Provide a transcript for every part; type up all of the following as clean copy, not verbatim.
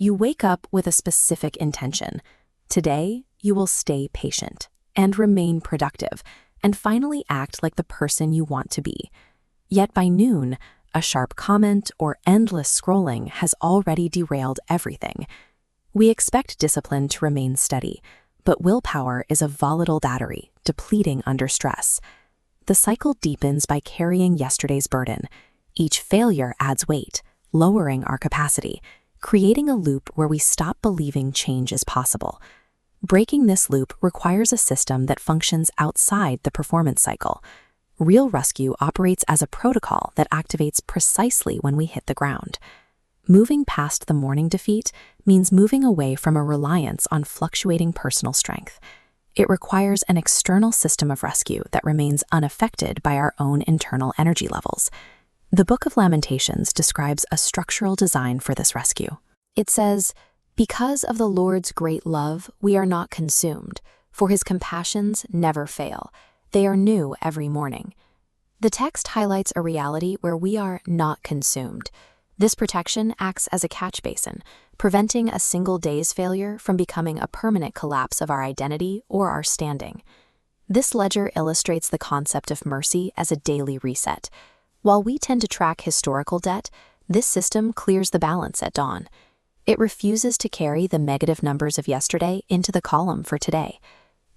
you wake up with a specific intention. Today, you will stay patient and remain productive and finally act like the person you want to be. Yet by noon, a sharp comment or endless scrolling has already derailed everything. We expect discipline to remain steady, but willpower is a volatile battery, depleting under stress. The cycle deepens by carrying yesterday's burden. Each failure adds weight, lowering our capacity, creating a loop where we stop believing change is possible. Breaking this loop requires a system that functions outside the performance cycle. Real rescue operates as a protocol that activates precisely when we hit the ground. Moving past the morning defeat means moving away from a reliance on fluctuating personal strength. It requires an external system of rescue that remains unaffected by our own internal energy levels. The Book of Lamentations describes a structural design for this rescue. It says, "Because of the Lord's great love, we are not consumed, for his compassions never fail. They are new every morning." The text highlights a reality where we are not consumed. This protection acts as a catch basin, preventing a single day's failure from becoming a permanent collapse of our identity or our standing. This ledger illustrates the concept of mercy as a daily reset. While we tend to track historical debt, this system clears the balance at dawn. It refuses to carry the negative numbers of yesterday into the column for today.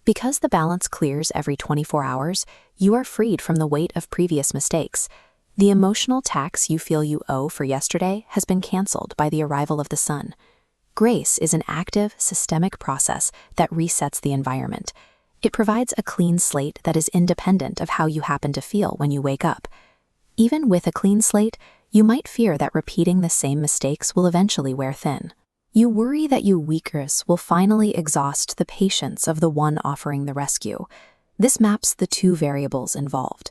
Because the balance clears every 24 hours, you are freed from the weight of previous mistakes. The emotional tax you feel you owe for yesterday has been canceled by the arrival of the sun. Grace is an active, systemic process that resets the environment. It provides a clean slate that is independent of how you happen to feel when you wake up. Even with a clean slate, you might fear that repeating the same mistakes will eventually wear thin. You worry that your weakness will finally exhaust the patience of the one offering the rescue. This maps the two variables involved.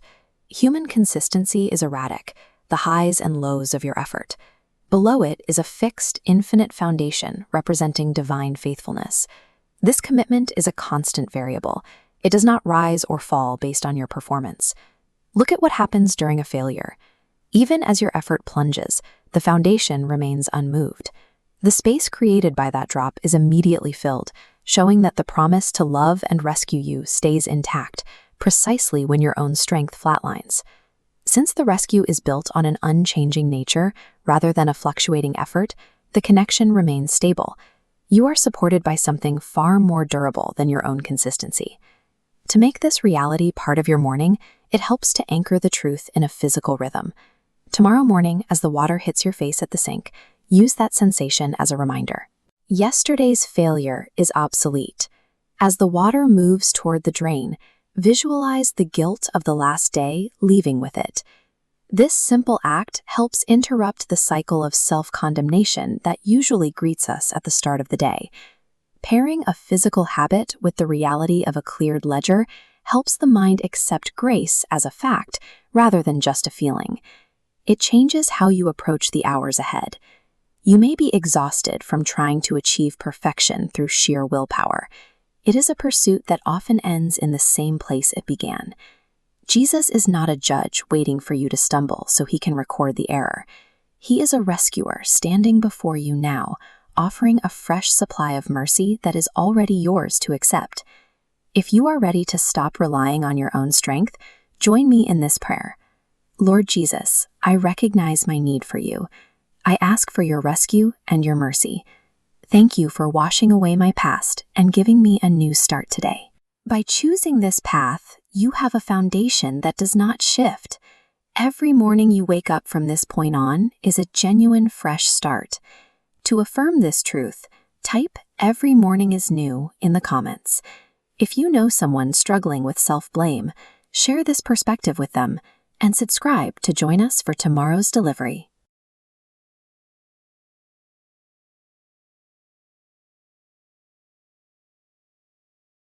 Human consistency is erratic, the highs and lows of your effort. Below it is a fixed, infinite foundation representing divine faithfulness. This commitment is a constant variable. It does not rise or fall based on your performance. Look at what happens during a failure. Even as your effort plunges, the foundation remains unmoved. The space created by that drop is immediately filled, showing that the promise to love and rescue you stays intact, precisely when your own strength flatlines. Since the rescue is built on an unchanging nature rather than a fluctuating effort, the connection remains stable. You are supported by something far more durable than your own consistency. To make this reality part of your morning, it helps to anchor the truth in a physical rhythm. Tomorrow morning, as the water hits your face at the sink, use that sensation as a reminder. Yesterday's failure is obsolete. As the water moves toward the drain, visualize the guilt of the last day leaving with it. This simple act helps interrupt the cycle of self-condemnation that usually greets us at the start of the day. Pairing a physical habit with the reality of a cleared ledger helps the mind accept grace as a fact rather than just a feeling. It changes how you approach the hours ahead. You may be exhausted from trying to achieve perfection through sheer willpower. It is a pursuit that often ends in the same place it began. Jesus is not a judge waiting for you to stumble so he can record the error. He is a rescuer standing before you now, offering a fresh supply of mercy that is already yours to accept. If you are ready to stop relying on your own strength, join me in this prayer. Lord Jesus, I recognize my need for you. I ask for your rescue and your mercy. Thank you for washing away my past and giving me a new start today. By choosing this path, you have a foundation that does not shift. Every morning you wake up from this point on is a genuine fresh start. To affirm this truth, type "every morning is new" in the comments. If you know someone struggling with self-blame, share this perspective with them and subscribe to join us for tomorrow's delivery.